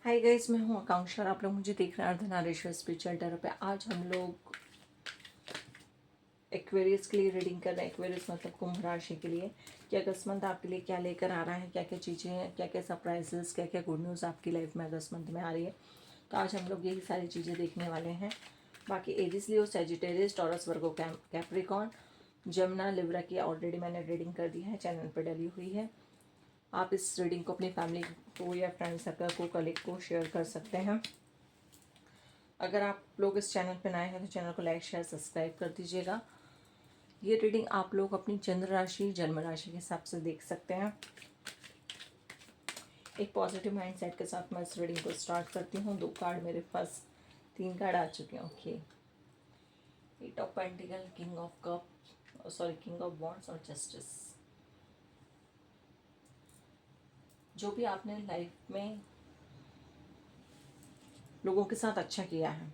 Hi guys, मैं हूँ आकांक्षा और आप लोग मुझे देख रहे हैं अर्धनारीश्वर स्पिरिचुअल टेरो पे। आज हम लोग एक्वेरियस के लिए रीडिंग कर रहे हैं। एक्वेरियस मतलब कुंभ राशि के लिए कि अगस्त मंथ आपके लिए क्या लेकर आ रहा है, क्या क्या चीज़ें हैं, क्या क्या सरप्राइजेस, क्या क्या गुड न्यूज़ आपकी लाइफ में अगस्त मंथ में आ रही है। तो आज हम लोग यही सारी चीज़ें देखने वाले हैं। बाकी एरिस, लियो, सैजिटेरियस, टॉरस, वर्गो, कैप्रिकॉर्न, जमुना, लिब्रा की ऑलरेडी मैंने रीडिंग कर दी है, चैनल पर डली हुई है। आप इस रीडिंग को अपनी फैमिली को या फ्रेंड सर्कल को, कलीग को शेयर कर सकते हैं। अगर आप लोग इस चैनल पर नए हैं तो चैनल को लाइक, शेयर, सब्सक्राइब कर दीजिएगा। ये रीडिंग आप लोग अपनी चंद्र राशि, जन्म राशि के हिसाब से देख सकते हैं। एक पॉजिटिव माइंडसेट के साथ मैं इस रीडिंग को स्टार्ट करती हूँ। 2 कार्ड मेरे पास, 3 कार्ड आ चुके हैं। Okay, 8 of pentacle, king of cup, sorry king of wands और जस्टिस। जो भी आपने लाइफ में लोगों के साथ अच्छा किया है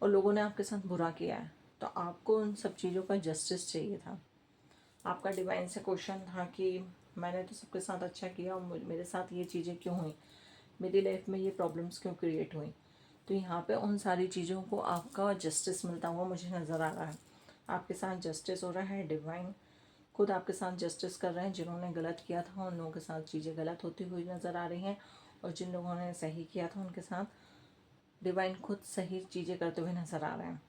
और लोगों ने आपके साथ बुरा किया है, तो आपको उन सब चीज़ों का जस्टिस चाहिए था। आपका डिवाइन से क्वेश्चन था कि मैंने तो सबके साथ अच्छा किया और मेरे साथ ये चीज़ें क्यों हुई, मेरी लाइफ में ये प्रॉब्लम्स क्यों क्रिएट हुई। तो यहाँ पे उन सारी चीज़ों को आपका जस्टिस मिलता हुआ मुझे नज़र आ रहा है। आपके साथ जस्टिस हो रहा है। डिवाइन खुद आपके साथ जस्टिस कर रहे हैं। जिन्होंने गलत किया था उन लोगों के साथ चीज़ें गलत होती हुई नज़र आ रही हैं, और जिन लोगों ने सही किया था उनके साथ डिवाइन खुद सही चीज़ें करते हुए नज़र आ रहे हैं।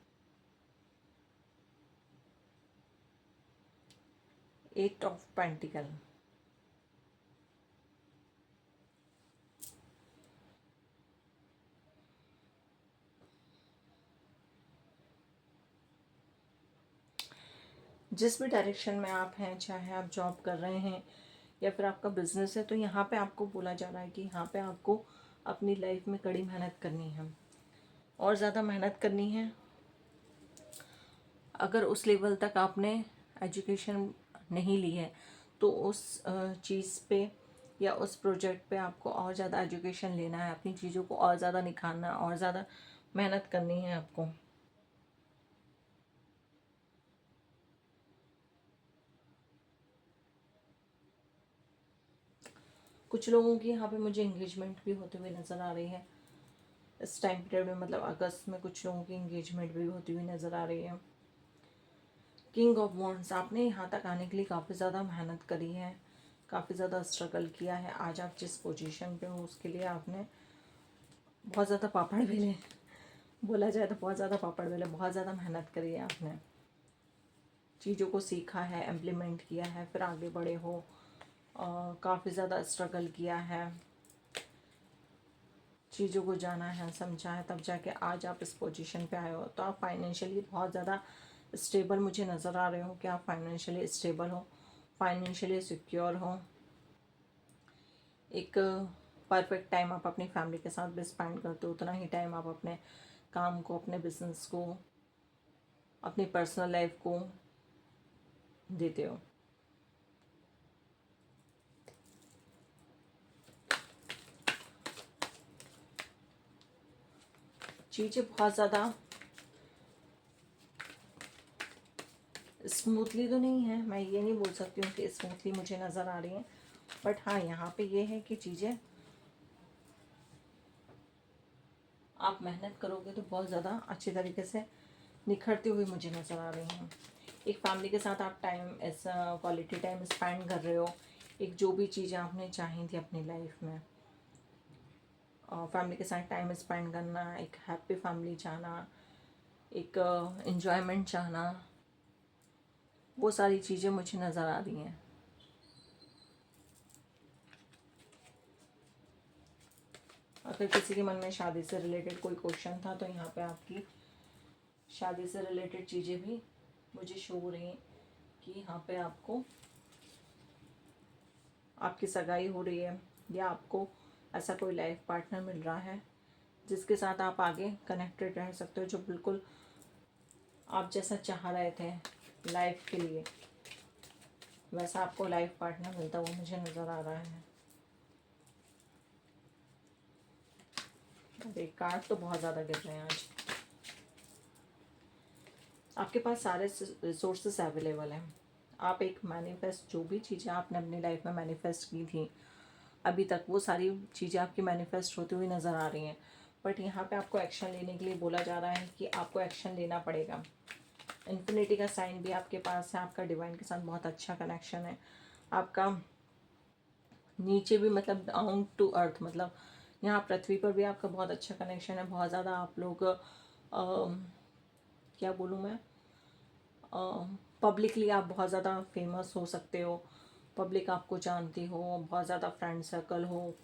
8 ऑफ पेंटिकल, जिस भी डायरेक्शन में आप हैं, चाहे आप जॉब कर रहे हैं या फिर आपका बिजनेस है, तो यहाँ पे आपको बोला जा रहा है कि यहाँ पे आपको अपनी लाइफ में कड़ी मेहनत करनी है और ज़्यादा मेहनत करनी है। अगर उस लेवल तक आपने एजुकेशन नहीं ली है तो उस चीज़ पे या उस प्रोजेक्ट पे आपको और ज़्यादा एजुकेशन लेना है, अपनी चीज़ों को और ज़्यादा निखारना, और ज़्यादा मेहनत करनी है आपको। कुछ लोगों की यहाँ पे मुझे इंगेजमेंट भी होते हुए नज़र आ रही है इस टाइम पीरियड में, मतलब अगस्त में कुछ लोगों की इंगेजमेंट भी होती हुई नज़र आ रही है। किंग ऑफ वॉन्ड्स, आपने यहाँ तक आने के लिए काफ़ी ज़्यादा मेहनत करी है, काफ़ी ज़्यादा स्ट्रगल किया है। आज आप जिस पोजीशन पे हो उसके लिए आपने बहुत ज़्यादा पापड़ बेले, बोला जाए तो बहुत ज़्यादा पापड़ बेले, बहुत ज़्यादा मेहनत करी है आपने, चीज़ों को सीखा है, इम्प्लीमेंट किया है, फिर आगे बढ़े हो, काफ़ी ज़्यादा स्ट्रगल किया है, चीज़ों को जाना है, समझा है, तब जाके आज आप इस पोजीशन पे आए हो। तो आप फाइनेंशियली बहुत ज़्यादा स्टेबल मुझे नज़र आ रहे हो कि आप फाइनेंशियली स्टेबल हो, फाइनेंशियली सिक्योर हो। एक परफेक्ट टाइम आप अपनी फैमिली के साथ भी स्पेंड करते हो, उतना ही टाइम आप अपने काम को, अपने बिजनेस को, अपनी पर्सनल लाइफ को देते हो। चीज़ें बहुत ज़्यादा स्मूथली तो नहीं है, मैं ये नहीं बोल सकती हूँ कि स्मूथली मुझे नज़र आ रही हैं, बट हाँ यहाँ पे ये है कि चीज़ें आप मेहनत करोगे तो बहुत ज़्यादा अच्छी तरीके से निखरती हुई मुझे नज़र आ रही हैं। एक फैमिली के साथ आप टाइम, ऐसा क्वालिटी टाइम स्पेंड कर रहे हो। एक जो भी चीज़ें आपने चाही थी अपनी लाइफ में, फैमिली के साथ टाइम स्पेंड करना, एक हैप्पी फैमिली चाहना, एक एंजॉयमेंट चाहना, वो सारी चीज़ें मुझे नज़र आ रही हैं। अगर किसी के मन में शादी से रिलेटेड कोई क्वेश्चन था तो यहाँ पे आपकी शादी से रिलेटेड चीज़ें भी मुझे शो हो रही हैं कि यहाँ पे आपको आपकी सगाई हो रही है, या आपको ऐसा कोई लाइफ पार्टनर मिल रहा है जिसके साथ आप आगे कनेक्टेड रह सकते हो, जो बिल्कुल आप जैसा चाह रहे थे लाइफ के लिए, वैसा आपको लाइफ पार्टनर मिलता हुआ मुझे नज़र आ रहा है। अरे कार्ड तो बहुत ज़्यादा गिर रहे हैं आज। आपके पास सारे रिसोर्सेस अवेलेबल हैं। आप एक मैनिफेस्ट, जो भी चीज़ें आपने अपनी लाइफ में मैनिफेस्ट की थी अभी तक वो सारी चीज़ें आपकी मैनिफेस्ट होती हुई नज़र आ रही हैं, बट यहाँ पे आपको एक्शन लेने के लिए बोला जा रहा है कि आपको एक्शन लेना पड़ेगा। इन्फिनिटी का साइन भी आपके पास है, आपका डिवाइन के साथ बहुत अच्छा कनेक्शन है, आपका नीचे भी मतलब डाउन टू अर्थ, मतलब यहाँ पृथ्वी पर भी आपका बहुत अच्छा कनेक्शन है। बहुत ज़्यादा आप लोग क्या बोलूँ मैं, पब्लिकली आप बहुत ज़्यादा फेमस हो सकते हो, पब्लिक आपको जानती हो, बहुत ज़्यादा फ्रेंड सर्कल हो,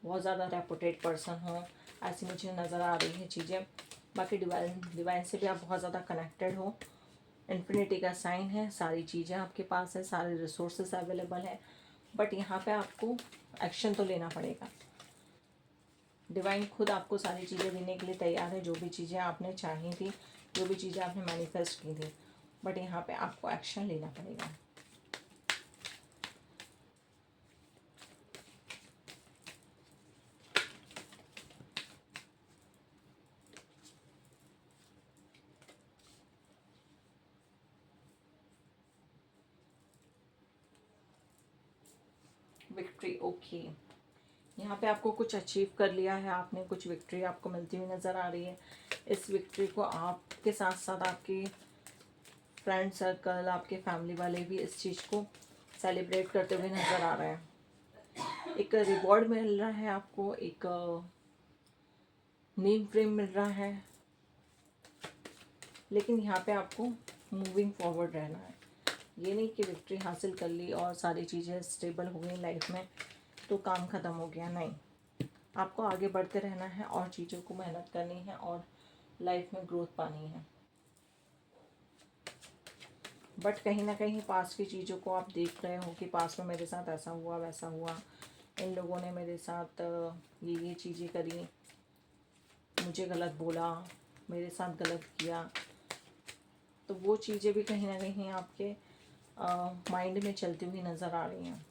बहुत ज़्यादा रेपुटेड पर्सन हो, ऐसी मुझे नज़र आ रही है चीज़ें। बाकी डिवाइन डिवाइन से भी आप बहुत ज़्यादा कनेक्टेड हो। इन्फिनिटी का साइन है, सारी चीज़ें आपके पास है, सारे रिसोर्सेज अवेलेबल है, बट यहाँ पे आपको एक्शन तो लेना पड़ेगा। डिवाइन खुद आपको सारी चीज़ें देने के लिए तैयार है, जो भी चीज़ें आपने चाही थी, जो भी चीज़ें आपने मैनिफेस्ट की थी, बट यहाँ पे आपको एक्शन लेना पड़ेगा। Victory, okay. यहाँ पे आपको कुछ अचीव कर लिया है आपने, कुछ विक्ट्री आपको मिलती हुई नज़र आ रही है। इस विक्ट्री को आपके साथ साथ आपके फ्रेंड सर्कल, आपके फैमिली वाले भी इस चीज़ को सेलिब्रेट करते हुए नज़र आ रहे हैं। एक रिवॉर्ड मिल रहा है आपको, एक नेम फ्रेम मिल रहा है, लेकिन यहाँ पे आपको मूविंग फॉरवर्ड रहना है। ये नहीं कि विक्ट्री हासिल कर ली और सारी चीज़ें स्टेबल हो गई लाइफ में तो काम ख़त्म हो गया, नहीं। आपको आगे बढ़ते रहना है और चीज़ों को मेहनत करनी है और लाइफ में ग्रोथ पानी है। बट कहीं ना कहीं पास की चीज़ों को आप देख रहे हो कि पास में मेरे साथ ऐसा हुआ, वैसा हुआ, इन लोगों ने मेरे साथ ये चीज़ें करी, मुझे गलत बोला, मेरे साथ गलत किया, तो वो चीज़ें भी कहीं ना कहीं आपके माइंड में चलती हुई नज़र आ रही हैं।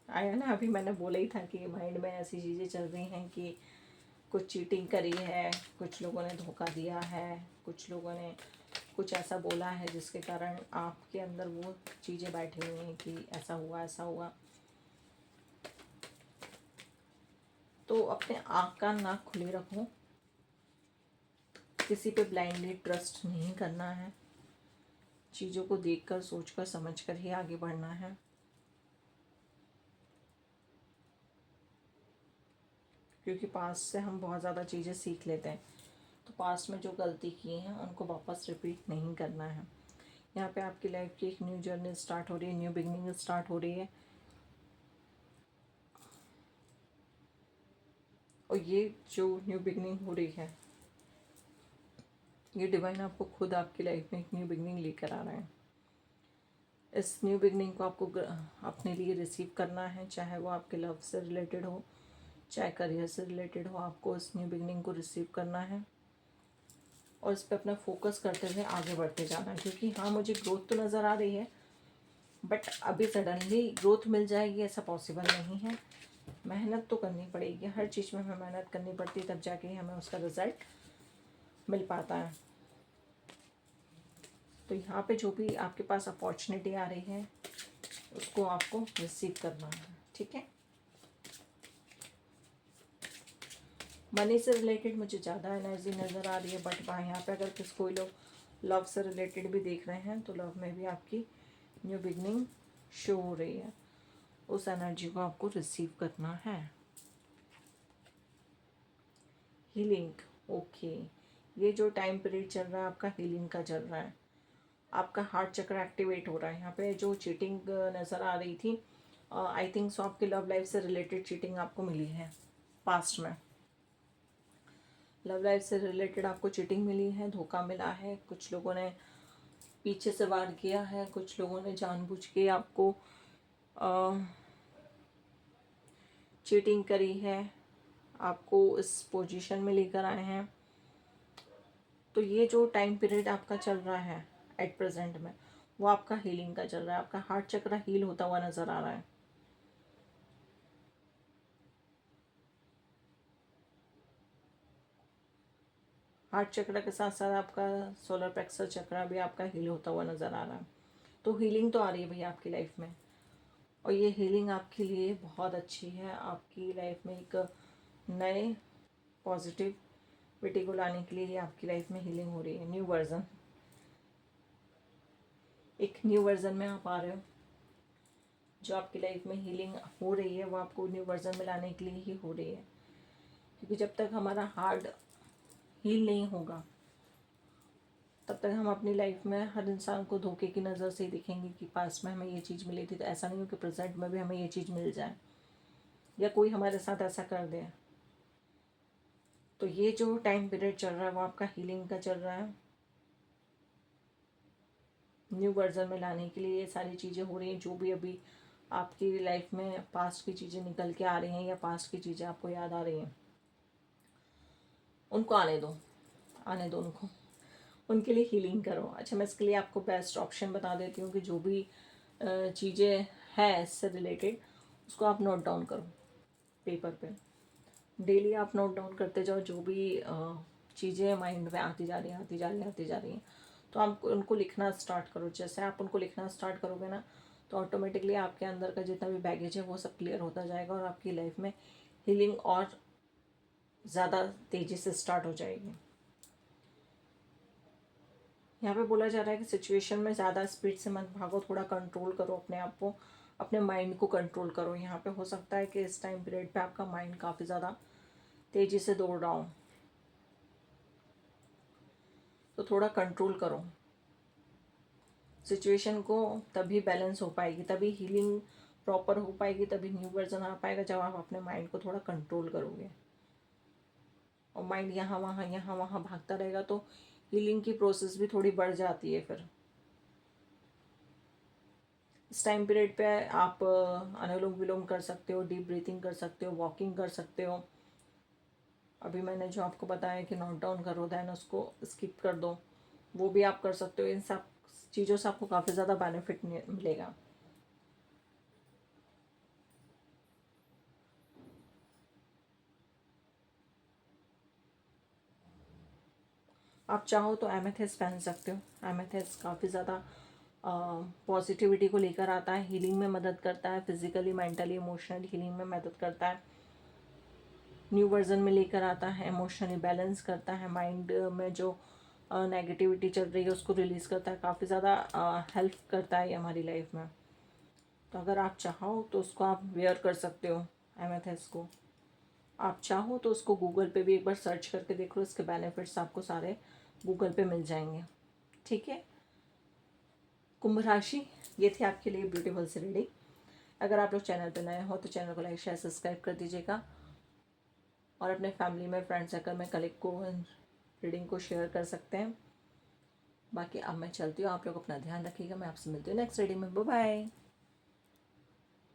आया ना, अभी मैंने बोला ही था कि माइंड में ऐसी चीज़ें चल रही हैं कि कुछ चीटिंग करी है, कुछ लोगों ने धोखा दिया है, कुछ लोगों ने कुछ ऐसा बोला है जिसके कारण आपके अंदर वो चीज़ें बैठी हुई हैं कि ऐसा हुआ, ऐसा हुआ। तो अपने आँख कान नाक खुले रखो, किसी पे ब्लाइंडली ट्रस्ट नहीं करना है, चीज़ों को देखकर सोचकर समझकर ही आगे बढ़ना है। क्योंकि पास्ट से हम बहुत ज़्यादा चीज़ें सीख लेते हैं, तो पास्ट में जो गलती की हैं उनको वापस रिपीट नहीं करना है। यहाँ पे आपकी लाइफ की एक न्यू जर्नी स्टार्ट हो रही है, न्यू बिगनिंग स्टार्ट हो रही है, और ये जो न्यू बिगनिंग हो रही है, ये डिवाइन आपको खुद आपकी लाइफ में एक न्यू बिगनिंग लेकर आ रहे हैं। इस न्यू बिगनिंग को आपको अपने लिए रिसीव करना है, चाहे वो आपके लव से रिलेटेड हो, चाहे करियर से रिलेटेड हो, आपको इस न्यू बिगनिंग को रिसीव करना है और इस पर अपना फोकस करते हुए आगे बढ़ते जाना है। क्योंकि हाँ, मुझे ग्रोथ तो नज़र आ रही है, बट अभी सडनली ग्रोथ मिल जाएगी ऐसा पॉसिबल नहीं है। मेहनत तो करनी पड़ेगी, हर चीज़ में हमें मेहनत करनी पड़ती है, तब जाके हमें उसका रिज़ल्ट मिल पाता है। तो यहाँ पे जो भी आपके पास अपॉर्चुनिटी आ रही है उसको आपको रिसीव करना है, ठीक है। मनी से रिलेटेड मुझे ज़्यादा एनर्जी नज़र आ रही है, बट वहाँ यहाँ पे अगर कोई लोग लव से रिलेटेड भी देख रहे हैं तो लव में भी आपकी न्यू बिगनिंग शो हो रही है, उस एनर्जी को आपको रिसीव करना है। Healing, okay. ये जो टाइम पीरियड चल रहा है आपका हीलिंग का चल रहा है, आपका हार्ट चक्र एक्टिवेट हो रहा है। यहाँ पे जो चीटिंग नज़र आ रही थी, आई थिंक सो आपके लव लाइफ से रिलेटेड चीटिंग आपको मिली है पास्ट में। लव लाइफ से रिलेटेड आपको चीटिंग मिली है, धोखा मिला है, कुछ लोगों ने पीछे से वार किया है, कुछ लोगों ने जानबूझ के आपको चीटिंग करी है, आपको इस पोजीशन में लेकर आए हैं। तो ये जो टाइम पीरियड आपका चल रहा है एट प्रेजेंट में, वो आपका हीलिंग का चल रहा है, आपका हार्ट चक्र हील होता हुआ नज़र आ रहा है। हार्ट चक्र के साथ साथ आपका सोलर प्लेक्सस चक्र भी आपका हील होता हुआ नज़र आ रहा है। तो हीलिंग तो आ रही है भैया आपकी लाइफ में, और ये हीलिंग आपके लिए बहुत अच्छी है। आपकी लाइफ में एक नए पॉजिटिविटी को लाने के लिए ये आपकी लाइफ में हीलिंग हो रही है। न्यू वर्जन, एक न्यू वर्जन में आप आ रहे हो। जो आपकी लाइफ में हीलिंग हो रही है वो आपको न्यू वर्जन में लाने के लिए ही हो रही है, क्योंकि जब तक हमारा हार्ट हील नहीं होगा तब तक हम अपनी लाइफ में हर इंसान को धोखे की नज़र से ही देखेंगे कि पास्ट में हमें ये चीज़ मिली थी। तो ऐसा नहीं हो कि प्रेजेंट में भी हमें ये चीज़ मिल जाए या कोई हमारे साथ ऐसा कर दे। तो ये जो टाइम पीरियड चल रहा है वो आपका हीलिंग का चल रहा है। न्यू वर्जन में लाने के लिए ये सारी चीज़ें हो रही हैं। जो भी अभी आपकी लाइफ में पास्ट की चीज़ें निकल के आ रही हैं या पास्ट की चीज़ें आपको याद आ रही हैं, उनको आने दो, आने दो उनको, उनके लिए हीलिंग करो। अच्छा, मैं इसके लिए आपको बेस्ट ऑप्शन बता देती हूँ कि जो भी चीज़ें हैं इससे रिलेटेड उसको आप नोट डाउन करो पेपर पे। डेली आप नोट डाउन करते जाओ जो भी चीज़ें माइंड में आती जा रही हैं, आती जा रही हैं, आती जा रही हैं, तो आप उनको लिखना स्टार्ट करो। जैसे आप उनको लिखना स्टार्ट करोगे ना, तो ऑटोमेटिकली आपके अंदर का जितना भी बैगेज है वो सब क्लियर होता जाएगा और आपकी लाइफ में हीलिंग और ज़्यादा तेज़ी से स्टार्ट हो जाएगी। यहाँ पे बोला जा रहा है कि सिचुएशन में ज़्यादा स्पीड से मत भागो, थोड़ा कंट्रोल करो अपने आप को, अपने माइंड को कंट्रोल करो। यहाँ पे हो सकता है कि इस टाइम पीरियड पे आपका माइंड काफ़ी ज़्यादा तेज़ी से दौड़ रहा हो, तो थोड़ा कंट्रोल करो सिचुएशन को। तभी बैलेंस हो पाएगी, तभी हीलिंग प्रॉपर हो पाएगी, तभी न्यू वर्जन आ पाएगा जब आप अपने माइंड को थोड़ा कंट्रोल करोगे। और माइंड यहाँ वहाँ भागता रहेगा तो हीलिंग की प्रोसेस भी थोड़ी बढ़ जाती है। फिर इस टाइम पीरियड पे आप अनुलोम विलोम कर सकते हो, डीप ब्रीथिंग कर सकते हो, वॉकिंग कर सकते हो। अभी मैंने जो आपको बताया कि नोट डाउन करो, दैन उसको स्किप कर दो, वो भी आप कर सकते हो। इन सब चीज़ों से आपको काफ़ी ज़्यादा बेनिफिट मिलेगा। आप चाहो तो एमेथिस्ट पहन सकते हो। एमेथिस्ट काफ़ी ज़्यादा पॉजिटिविटी को लेकर आता है, हीलिंग में मदद करता है, फिजिकली मेंटली इमोशनली हीलिंग में मदद करता है, न्यू वर्जन में लेकर आता है, इमोशनली बैलेंस करता है, माइंड में जो नेगेटिविटी चल रही है उसको रिलीज़ करता है, काफ़ी ज़्यादा हेल्प करता है ये हमारी लाइफ में। तो अगर आप चाहो तो उसको आप वेयर कर सकते हो एमेथिस्ट को। आप चाहो तो उसको गूगल पे भी एक बार सर्च करके देख लो, इसके बेनिफिट्स आपको सारे गूगल पे मिल जाएंगे। ठीक है, कुंभ राशि, ये थी आपके लिए ब्यूटीफुल सी रीडिंग। अगर आप लोग चैनल पर नए हो तो चैनल को लाइक शेयर सब्सक्राइब कर दीजिएगा और अपने फैमिली में फ्रेंड सर्कल में कलीग को रीडिंग को शेयर कर सकते हैं। बाकी अब मैं चलती हूँ, आप लोग अपना ध्यान रखिएगा। मैं आपसे मिलती हूँ नेक्स्ट रीडिंग में। Bye bye.